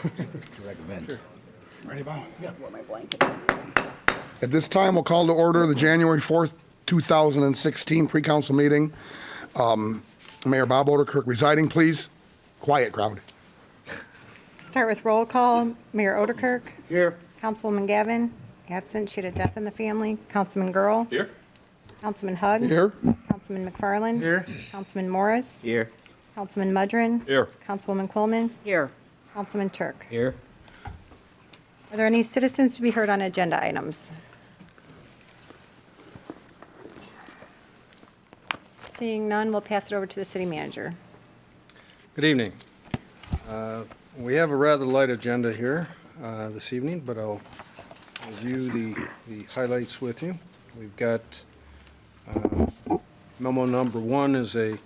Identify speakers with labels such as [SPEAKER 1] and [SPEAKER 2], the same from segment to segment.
[SPEAKER 1] To recommend. Sure.
[SPEAKER 2] Ready, Bob? Yeah.
[SPEAKER 3] At this time, we'll call to order the January 4th, 2016 pre-council meeting. Mayor Bob Oderkirk residing, please. Quiet crowd.
[SPEAKER 4] Start with roll call. Mayor Oderkirk.
[SPEAKER 1] Here.
[SPEAKER 4] Councilwoman Gavin, absent. She had a death in the family. Councilman Girl.
[SPEAKER 5] Here.
[SPEAKER 4] Councilman Hug.
[SPEAKER 3] Here.
[SPEAKER 4] Councilman McFarland.
[SPEAKER 5] Here.
[SPEAKER 4] Councilman Morris.
[SPEAKER 1] Here.
[SPEAKER 4] Councilman Mudrin.
[SPEAKER 5] Here.
[SPEAKER 4] Councilwoman Quillman.
[SPEAKER 6] Here.
[SPEAKER 4] Councilman Turk.
[SPEAKER 1] Here.
[SPEAKER 4] Are there any citizens to be heard on agenda items? Seeing none, we'll pass it over to the city manager.
[SPEAKER 5] Good evening. We have a rather light agenda here this evening, but I'll review the highlights with you. We've got memo number 1 is a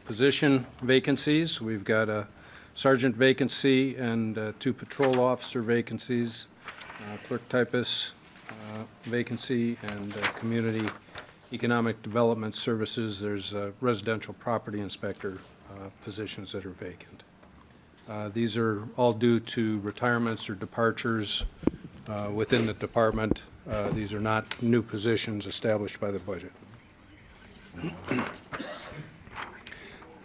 [SPEAKER 5] position vacancies. We've got a sergeant vacancy and 2 patrol officer vacancies, clerk typist vacancy, and community economic development services. There's residential property inspector positions that are vacant. These are all due to retirements or departures within the department. These are not new positions established by the budget.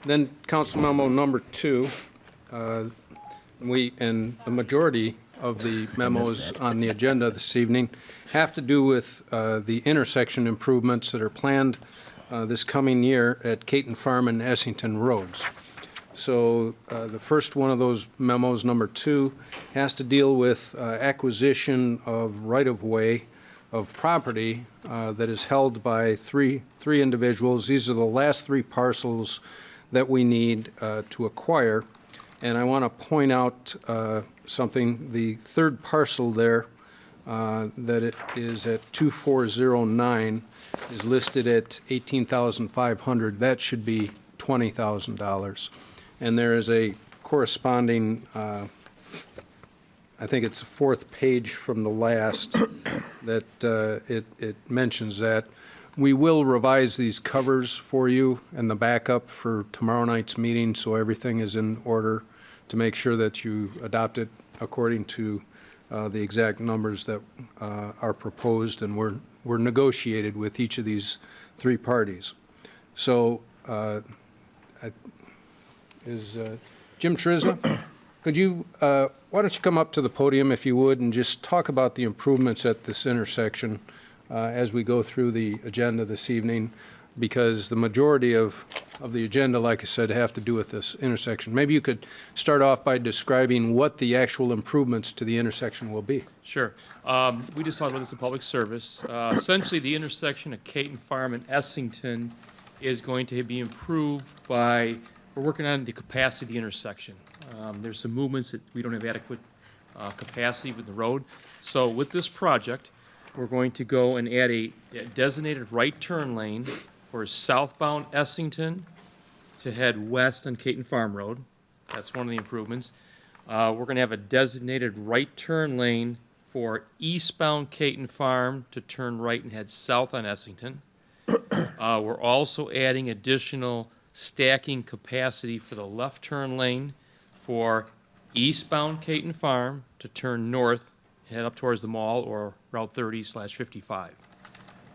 [SPEAKER 5] Then council memo number 2, and the majority of the memos on the agenda this evening have to do with the intersection improvements that are planned this coming year at Caton Farm and Essington Roads. So the first one of those memos, number 2, has to deal with acquisition of right-of-way of property that is held by three individuals. These are the last 3 parcels that we need to acquire. And I want to point out something. The third parcel there that it is at 2409 is listed at $18,500. That should be $20,000. And there is a corresponding, I think it's the 4th page from the last, that it mentions that. We will revise these covers for you and the backup for tomorrow night's meeting, so everything is in order to make sure that you adopt it according to the exact numbers that are proposed and were negotiated with each of these 3 parties. So Jim Trisna, could you, why don't you come up to the podium if you would and just talk about the improvements at this intersection as we go through the agenda this evening, because the majority of the agenda, like I said, have to do with this intersection. Maybe you could start off by describing what the actual improvements to the intersection will be.
[SPEAKER 7] Sure. We just talked about this in public service. Essentially, the intersection of Caton Farm and Essington is going to be improved by, we're working on the capacity of the intersection. There's some movements that we don't have adequate capacity with the road. So with this project, we're going to go and add a designated right turn lane for southbound Essington to head west on Caton Farm Road. That's one of the improvements. We're going to have a designated right turn lane for eastbound Caton Farm to turn right and head south on Essington. We're also adding additional stacking capacity for the left turn lane for eastbound Caton Farm to turn north, head up towards the mall or Route 30/55.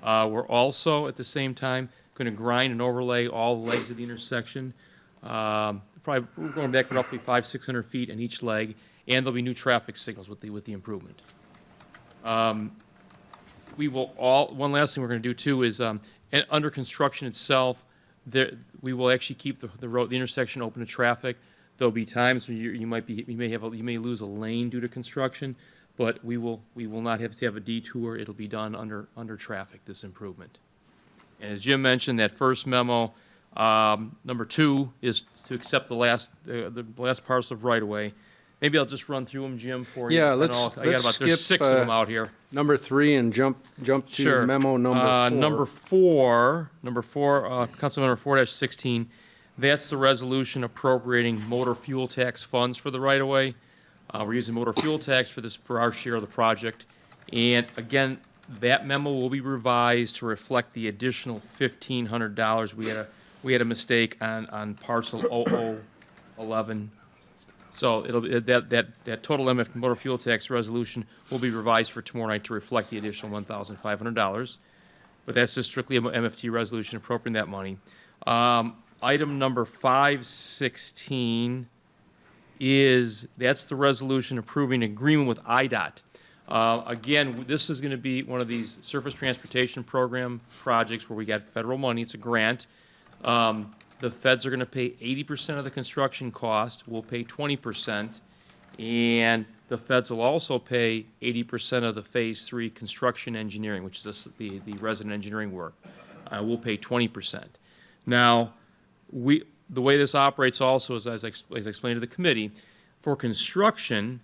[SPEAKER 7] We're also, at the same time, going to grind and overlay all the legs of the intersection. Probably we're going back roughly 500-600 feet in each leg, and there'll be new traffic signals with the improvement. We will one last thing we're going to do too is under construction itself, we will actually keep the intersection open to traffic. There'll be times when you may lose a lane due to construction, but we will not have to have a detour. It'll be done under traffic, this improvement. And as Jim mentioned, that first memo, number 2, is to accept the last parcel of right-of-way. Maybe I'll just run through them, Jim, for you.
[SPEAKER 5] Yeah, let's
[SPEAKER 7] there's
[SPEAKER 5] skip
[SPEAKER 7] 6 of them out here.
[SPEAKER 5] Number 3 and jump to
[SPEAKER 7] Sure.
[SPEAKER 5] memo number 4.
[SPEAKER 7] Number 4, Council Member 4-16. That's the resolution appropriating motor fuel tax funds for the right-of-way. We're using motor fuel tax for our share of the project. And again, that memo will be revised to reflect the additional $1,500. We had a mistake on parcel 0011 So that total MF motor fuel tax resolution will be revised for tomorrow night to reflect the additional $1,500. But that's just strictly a MFT resolution appropriating that money. Item number 516 that's the resolution approving agreement with IDOT. Again, this is going to be one of these surface transportation program projects where we got federal money. It's a grant. The feds are going to pay 80% of the construction cost. We'll pay 20%. And the feds will also pay 80% of the Phase 3 construction engineering, which is the resident engineering work. We'll pay 20%. Now, the way this operates also is, as I explained to the committee, for construction,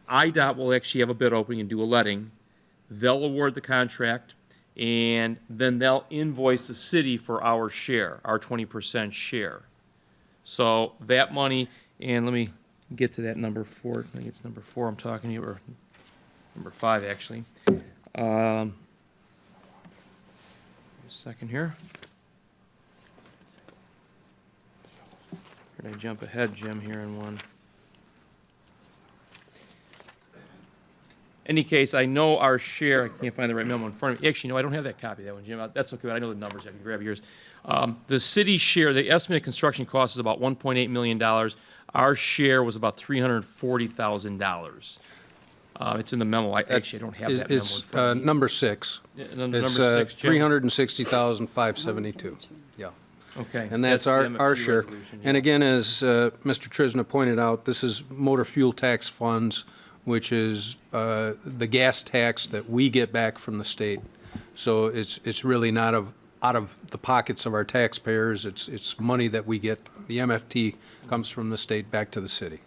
[SPEAKER 7] IDOT will actually have a bid opening and do a letting. They'll award the contract, and then they'll invoice the city for our share, our 20% share. So that money, and let me get to that number 4. I think it's number 4 I'm talking to you, or number 5, actually. A second here. Did I jump ahead, Jim, here in one? Any case, I know our share, I can't find the right memo in front of me. Actually, no, I don't have that copy of that one, Jim. That's okay, but I know the numbers. I can grab yours. The city's share, the estimated construction cost is about $1.8 million. Our share was about $340,000. It's in the memo. Actually, I don't have that memo in
[SPEAKER 5] It's
[SPEAKER 7] front of me.
[SPEAKER 5] number 6.
[SPEAKER 7] Number
[SPEAKER 5] It's
[SPEAKER 7] 6, Jim.
[SPEAKER 5] $360,572. Yeah.
[SPEAKER 7] Okay.
[SPEAKER 5] And that's
[SPEAKER 7] the
[SPEAKER 5] our
[SPEAKER 7] MFT
[SPEAKER 5] share.
[SPEAKER 7] resolution,
[SPEAKER 5] And
[SPEAKER 7] yeah.
[SPEAKER 5] again, as Mr. Trisna pointed out, this is motor fuel tax funds, which is the gas tax that we get back from the state. So it's really not out of the pockets of our taxpayers. It's money that we get. The MFT comes from the state back to the city.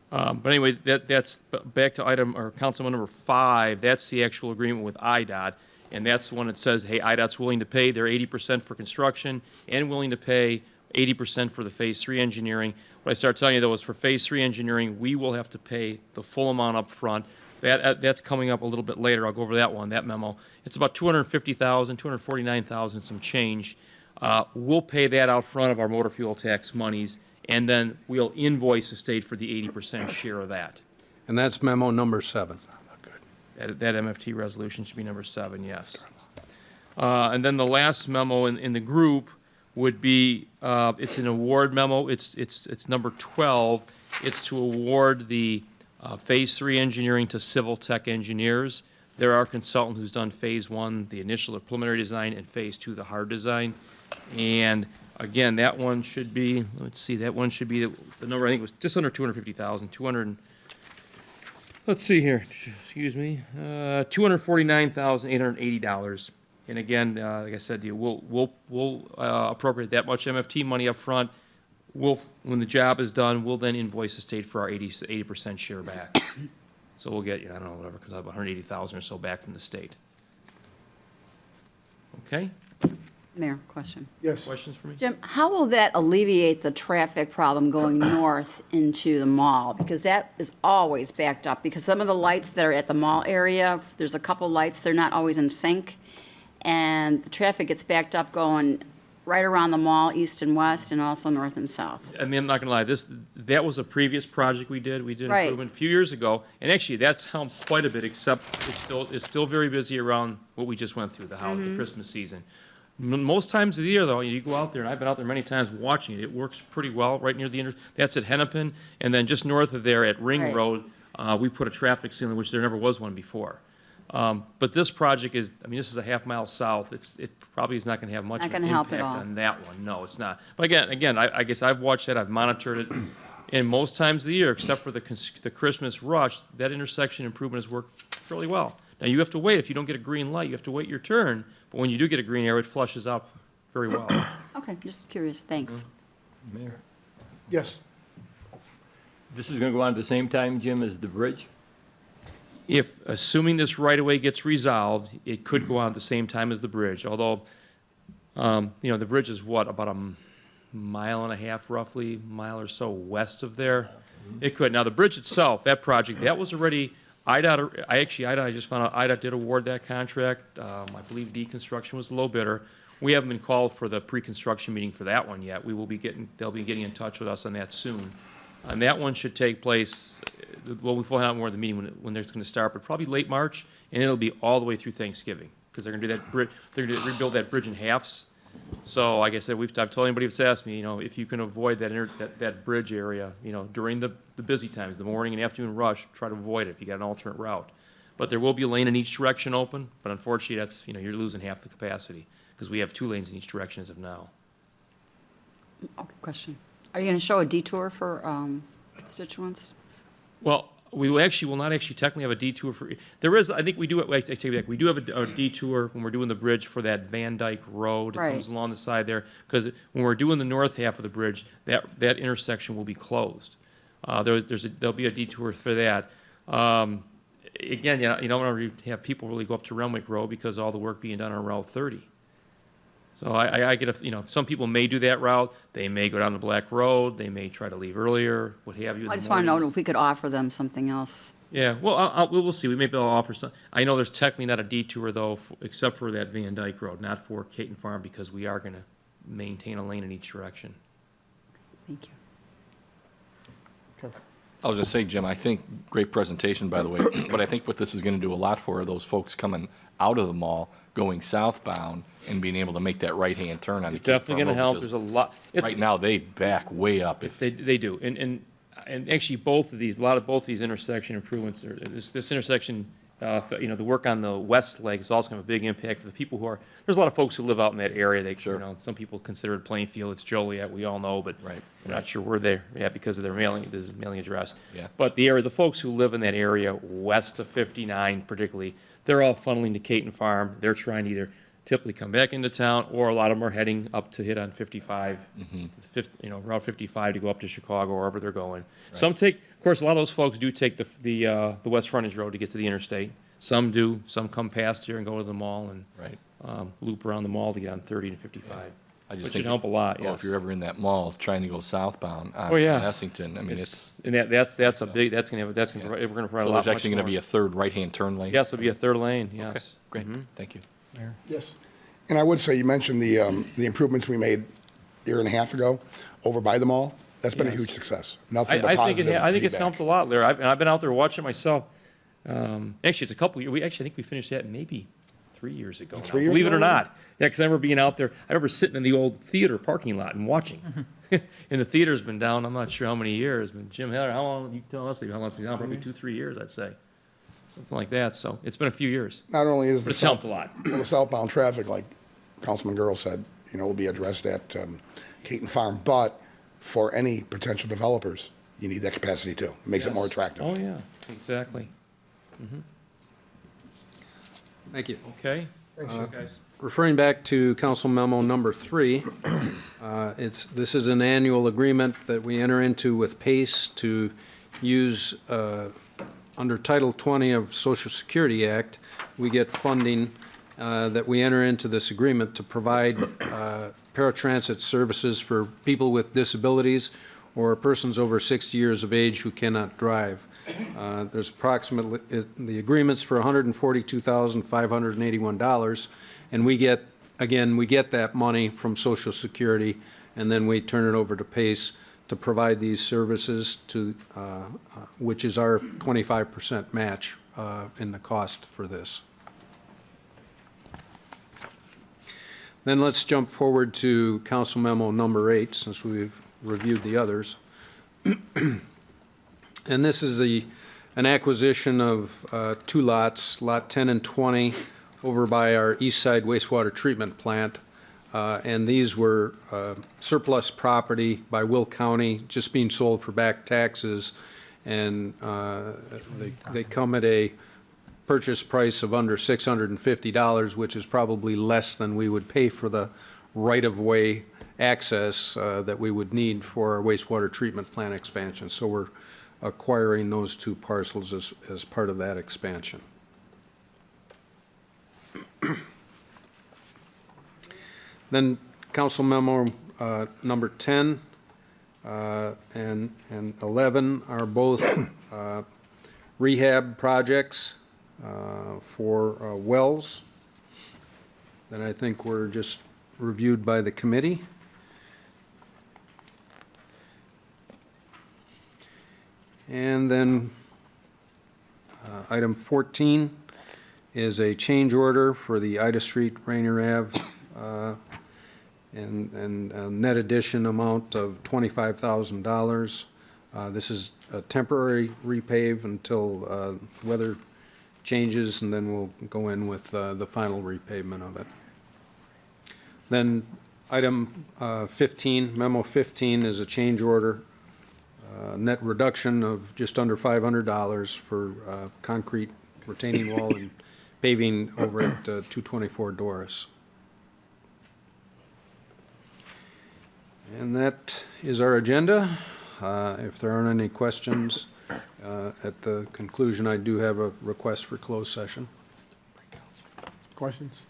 [SPEAKER 7] But anyway, that's back to councilman number 5. That's the actual agreement with IDOT, and that's the one that says, hey, IDOT's willing to pay their 80% for construction and willing to pay 80% for the Phase 3 engineering. What I started telling you, though, is for Phase 3 engineering, we will have to pay the full amount up front. That's coming up a little bit later. I'll go over that one, that memo. It's about $250,000, $249,000, some change. We'll pay that out front of our motor fuel tax monies, and then we'll invoice the state for the 80% share of that.
[SPEAKER 5] And that's memo number 7.
[SPEAKER 7] That MFT resolution should be number 7, yes. And then the last memo in the group would be, it's an award memo. It's number 12. It's to award the Phase 3 engineering to Civil Tech Engineers. They're our consultant who's done Phase 1, the initial, the preliminary design, and Phase 2, the hard design. And again, that one should be, let's see, that one should be, the number I think was just under 250,000, 200, let's see here, excuse me, $249,880. And again, like I said to you, we'll appropriate that much MFT money up front. When the job is done, we'll then invoice the state for our 80% share back. So we'll get, I don't know, whatever, comes out about 180,000 or so back from the state. Okay?
[SPEAKER 1] Mayor, question.
[SPEAKER 3] Yes.
[SPEAKER 7] Questions for me?
[SPEAKER 1] Jim, how will that alleviate the traffic problem going north into the mall? Because that is always backed up, because some of the lights that are at the mall area, there's a couple lights, they're not always in sync, and the traffic gets backed up going right around the mall, east and west, and also north and south.
[SPEAKER 7] I mean, I'm not gonna lie, that was a previous project we did. We did
[SPEAKER 1] Right.
[SPEAKER 7] improvement a few years ago, and actually, that's helped quite a bit, except it's still very busy around what we just went through, the holiday, the Christmas season. Most times of the year, though, you go out there, and I've been out there many times watching it, it works pretty well right near the that's at Hennepin, and then just north of there at Ring
[SPEAKER 1] Right.
[SPEAKER 7] Road, we put a traffic signal, which there never was one before. But this project is, I mean, this is a half-mile south. It probably is not going to have much
[SPEAKER 1] Not
[SPEAKER 7] of an
[SPEAKER 1] gonna help at
[SPEAKER 7] impact
[SPEAKER 1] all.
[SPEAKER 7] on that one. No, it's not. But again, I guess I've watched that, I've monitored it, and most times of the year, except for the Christmas rush, that intersection improvement has worked fairly well. Now, you have to wait. If you don't get a green light, you have to wait your turn. But when you do get a green arrow, it flushes out very well.
[SPEAKER 1] Okay, just curious, thanks.
[SPEAKER 2] Mayor,
[SPEAKER 3] Yes.
[SPEAKER 2] this is going to go on at the same time, Jim, as the bridge?
[SPEAKER 7] If, assuming this right-of-way gets resolved, it could go on at the same time as the bridge, although, the bridge is what, about a mile and a half roughly, mile or so west of there? It could. Now, the bridge itself, that project, that was already, I just found out IDOT did award that contract. I believe D-Construction was the low bidder. We haven't been called for the pre-construction meeting for that one yet. They'll be getting in touch with us on that soon. And that one should take place, well, we'll find out more at the meeting when it's going to start, but probably late March, and it'll be all the way through Thanksgiving, because they're going to do that bridge, they're going to rebuild that bridge in halves. So, like I said, I've told anybody that's asked me, if you can avoid that bridge area, during the busy times, the morning and afternoon rush, try to avoid it if you got an alternate route. But there will be a lane in each direction open, but unfortunately, that's, you're losing half the capacity, because we have 2 lanes in each direction as of now.
[SPEAKER 1] Okay, question. Are you going to show a detour for constituents?
[SPEAKER 7] Well, we will not actually technically have a detour for, there is, I think we do, I take it back, we do have a detour when we're doing the bridge for that Van Dyke Road. It comes
[SPEAKER 1] Right.
[SPEAKER 7] along the side there, because when we're doing the north half of the bridge, that intersection will be closed. There'll be a detour for that. Again, you don't want to have people really go up to Renwick Road because of all the work being done on Route 30. So I get some people may do that route. They may go down the Black Road. They may try to leave earlier, what have you. in
[SPEAKER 1] I
[SPEAKER 7] the
[SPEAKER 1] just want to know
[SPEAKER 7] mornings.
[SPEAKER 1] if we could offer them something else.
[SPEAKER 7] Yeah, well, we'll see. We may be able to offer some. I know there's technically not a detour though, except for that Van Dyke Road, not for Caton Farm, because we are going to maintain a lane in each direction.
[SPEAKER 1] Thank you.
[SPEAKER 6] I was going to say, Jim, I think, great presentation, by the way, but I think what this is going to do a lot for are those folks coming out of the mall, going southbound, and being able to make that right-hand turn on the
[SPEAKER 7] It's
[SPEAKER 6] Cape
[SPEAKER 7] definitely
[SPEAKER 6] Farm
[SPEAKER 7] going to
[SPEAKER 6] Road,
[SPEAKER 7] help.
[SPEAKER 6] because
[SPEAKER 7] There's a lot.
[SPEAKER 6] right now, they back way up if,
[SPEAKER 7] They do, and actually both of these, both these intersection improvements, this intersection, the work on the west leg is also going to have a big impact for the people who are, there's a lot of folks who live out in that area. Some people consider it Plainfield, it's Joliet, we all know, but
[SPEAKER 6] Right,
[SPEAKER 7] we're not sure where they're at because of their mailing address.
[SPEAKER 6] Yeah.
[SPEAKER 7] But the folks who live in that area west of 59 particularly, they're all funneling to Caton Farm. They're trying to either typically come back into town, or a lot of them are heading up to hit on 55, Route 55 to go up to Chicago or wherever they're going. Some take, of course, a lot of those folks do take the west frontage road to get to the interstate. Some do. Some come past here and go to the mall and
[SPEAKER 6] right.
[SPEAKER 7] loop around the mall to get on 30 and 55.
[SPEAKER 6] I just
[SPEAKER 7] Which
[SPEAKER 6] think.
[SPEAKER 7] should help a lot,
[SPEAKER 6] Well,
[SPEAKER 7] yes.
[SPEAKER 6] if you're ever in that mall trying to go southbound on
[SPEAKER 7] Oh, yeah.
[SPEAKER 6] on Essington, I mean, it's,
[SPEAKER 7] And that's a big, that's going to provide, we're going to provide a
[SPEAKER 6] so
[SPEAKER 7] lot
[SPEAKER 6] there's actually
[SPEAKER 7] much
[SPEAKER 6] going to be
[SPEAKER 7] more.
[SPEAKER 6] a third right-hand turn lane?
[SPEAKER 7] Yes, it'll be a third lane,
[SPEAKER 6] Okay,
[SPEAKER 7] yes.
[SPEAKER 6] great, thank you.
[SPEAKER 3] Yes. And I would say, you mentioned the improvements we made a year and a half ago over by the mall. That's been a
[SPEAKER 7] Yes.
[SPEAKER 3] huge success. Nothing but
[SPEAKER 7] I
[SPEAKER 3] positive
[SPEAKER 7] think I think it's
[SPEAKER 3] feedback.
[SPEAKER 7] helped a lot, Larry. I've been out there watching myself. Actually, it's a couple years. I think we finished that maybe 3 years ago. now,
[SPEAKER 3] 3 years
[SPEAKER 7] believe it
[SPEAKER 3] ago
[SPEAKER 7] or
[SPEAKER 3] already?
[SPEAKER 7] not. Yeah, because I remember being out there. I remember sitting in the old theater parking lot and watching. And the theater's been down, I'm not sure how many years, but Jim Heller, how long, you tell us, how long it's been down? Probably 2-3 years, I'd say. Something like that. So it's been a few years.
[SPEAKER 3] Not only is
[SPEAKER 7] But
[SPEAKER 3] the
[SPEAKER 7] it's helped a lot.
[SPEAKER 3] the southbound traffic, like Councilman Girl said, will be addressed at Caton Farm, but for any potential developers, you need that capacity too. It makes it more
[SPEAKER 7] Yes.
[SPEAKER 3] attractive.
[SPEAKER 7] Oh, yeah, exactly.
[SPEAKER 5] Thank you.
[SPEAKER 7] Okay. Thanks, guys.
[SPEAKER 5] Referring back to Council Memo Number 3, this is an annual agreement that we enter into with PACE to use, under Title 20 of Social Security Act, we get funding that we enter into this agreement to provide paratransit services for people with disabilities or persons over 60 years of age who cannot drive. There's approximately, the agreement's for $142,581, and we get that money from Social Security, and then we turn it over to PACE to provide these services to, which is our 25% match in the cost for this. Then let's jump forward to Council Memo Number 8, since we've reviewed the others. And this is an acquisition of 2 lots, Lot 10 and 20, over by our East Side Wastewater Treatment Plant. And these were surplus property by Will County, just being sold for back taxes. And they come at a purchase price of under $650, which is probably less than we would pay for the right-of-way access that we would need for our wastewater treatment plant expansion. So we're acquiring those 2 parcels as part of that expansion. Then Council Memo Number 10 and 11 are both rehab projects for wells that I think were just reviewed by the committee. And then item 14 is a change order for the Ida Street, Rainier Ave, and a net addition amount of $25,000. This is a temporary repave until weather changes, and then we'll go in with the final repavement of it. Then item 15, memo 15, is a change order, net reduction of just under $500 for concrete retaining wall and paving over at 224 Doris. And that is our agenda. If there aren't any questions, at the conclusion, I do have a request for closed session.
[SPEAKER 3] Questions?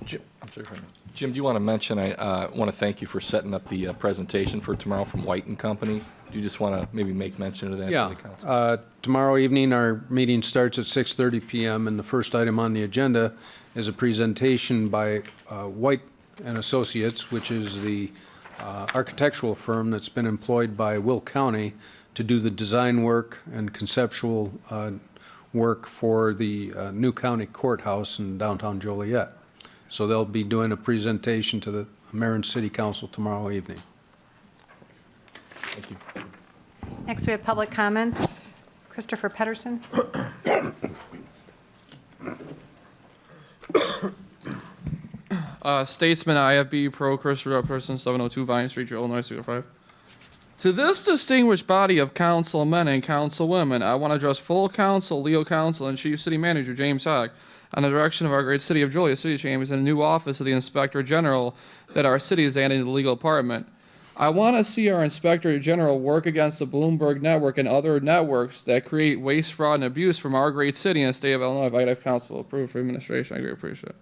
[SPEAKER 6] Jim, I'm sorry, Jim, do you want to mention, I want to thank you for setting up the presentation for tomorrow from White and Company. Do you just want to maybe make mention of that to
[SPEAKER 5] Yeah,
[SPEAKER 6] the council?
[SPEAKER 5] tomorrow evening, our meeting starts at 6:30 PM, and the first item on the agenda is a presentation by White and Associates, which is the architectural firm that's been employed by Will County to do the design work and conceptual work for the new county courthouse in downtown Joliet. So they'll be doing a presentation to the mayor and city council tomorrow evening.
[SPEAKER 6] Thank you.
[SPEAKER 4] Next, we have public comments. Christopher Pedersen.
[SPEAKER 8] Statesman IFB Pro Christopher Person 702 Vine Street, Illinois 605. To this distinguished body of councilmen and councilwomen, I want to address full council, legal counsel, and Chief City Manager James Hogg on the direction of our great city of Joliet City Chambers and the new office of the Inspector General that our city is adding to the legal department. I want to see our Inspector General work against the Bloomberg Network and other networks that create waste, fraud, and abuse from our great city and state of Illinois. If I could have council approve for administration, I greatly appreciate it.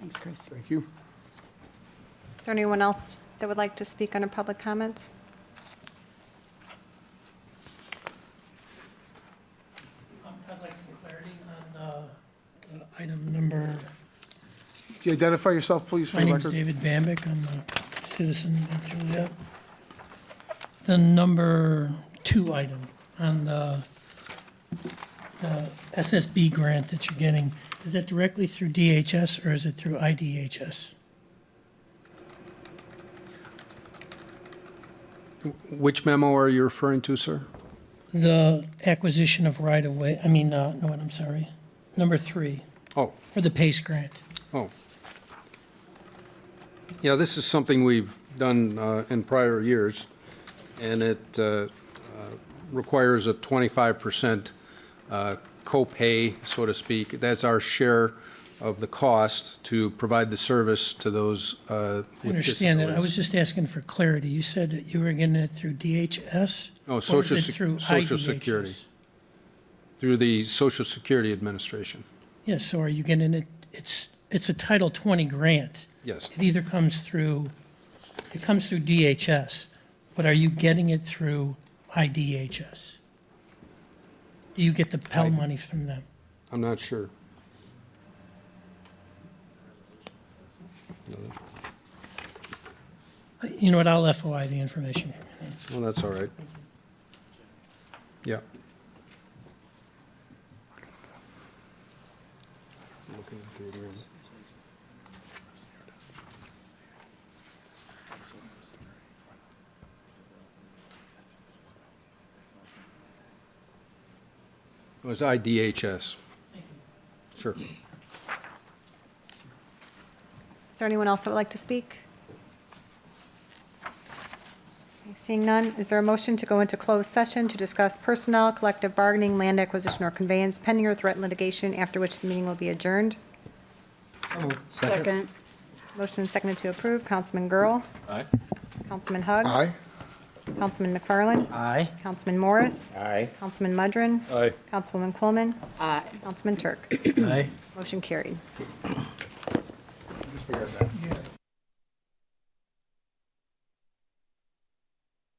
[SPEAKER 1] Thanks, Chris.
[SPEAKER 3] Thank you.
[SPEAKER 4] Is there anyone else that would like to speak under public comments?
[SPEAKER 9] I'd like some clarity on item number,
[SPEAKER 3] Can you identify yourself, please, for
[SPEAKER 9] my
[SPEAKER 3] the
[SPEAKER 9] name is
[SPEAKER 3] record?
[SPEAKER 9] David Bambick, I'm a citizen of Joliet. The number 2 item on the SSB grant that you're getting, is that directly through DHS or is it through IDHS?
[SPEAKER 5] Which memo are you referring to, sir?
[SPEAKER 9] The acquisition of right-of-way, I'm sorry, number 3,
[SPEAKER 5] Oh,
[SPEAKER 9] for the PACE grant.
[SPEAKER 5] oh. Yeah, this is something we've done in prior years, and it requires a 25% copay, so to speak. That's our share of the cost to provide the service to those with
[SPEAKER 9] I understand that. I was
[SPEAKER 5] disabilities.
[SPEAKER 9] just asking for clarity. You said that you were getting it through DHS?
[SPEAKER 5] No,
[SPEAKER 9] or is
[SPEAKER 5] Social
[SPEAKER 9] it
[SPEAKER 5] Sec-
[SPEAKER 9] through
[SPEAKER 5] Social
[SPEAKER 9] IDHS?
[SPEAKER 5] Security. Through the Social Security Administration.
[SPEAKER 9] Yes, so are you getting it, it's a Title 20 grant.
[SPEAKER 5] Yes.
[SPEAKER 9] It either comes through DHS, but are you getting it through IDHS? Do you get the Pell money from them?
[SPEAKER 5] I'm not sure.
[SPEAKER 9] You know what, I'll FOI the information from you.
[SPEAKER 5] Well, that's all right. Yeah. Looking at the agreement. It was IDHS. Sure.
[SPEAKER 4] Is there anyone else that would like to speak? Okay, seeing none, is there a motion to go into closed session to discuss personnel, collective bargaining, land acquisition, or conveyance pending or threatened litigation, after which the meeting will be adjourned?
[SPEAKER 1] Second.
[SPEAKER 4] Motion and seconded to approve. Councilman Girl?
[SPEAKER 6] Aye.
[SPEAKER 4] Councilman Hugg?
[SPEAKER 3] Aye.
[SPEAKER 4] Councilman McFarland?
[SPEAKER 10] Aye.
[SPEAKER 4] Councilman Morris?
[SPEAKER 10] Aye.
[SPEAKER 4] Councilman Mudron?
[SPEAKER 2] Aye.
[SPEAKER 4] Councilwoman Coleman?
[SPEAKER 1] Aye.
[SPEAKER 4] Councilman Turk?
[SPEAKER 10] Aye.
[SPEAKER 4] Motion carried.
[SPEAKER 3] Just figure that.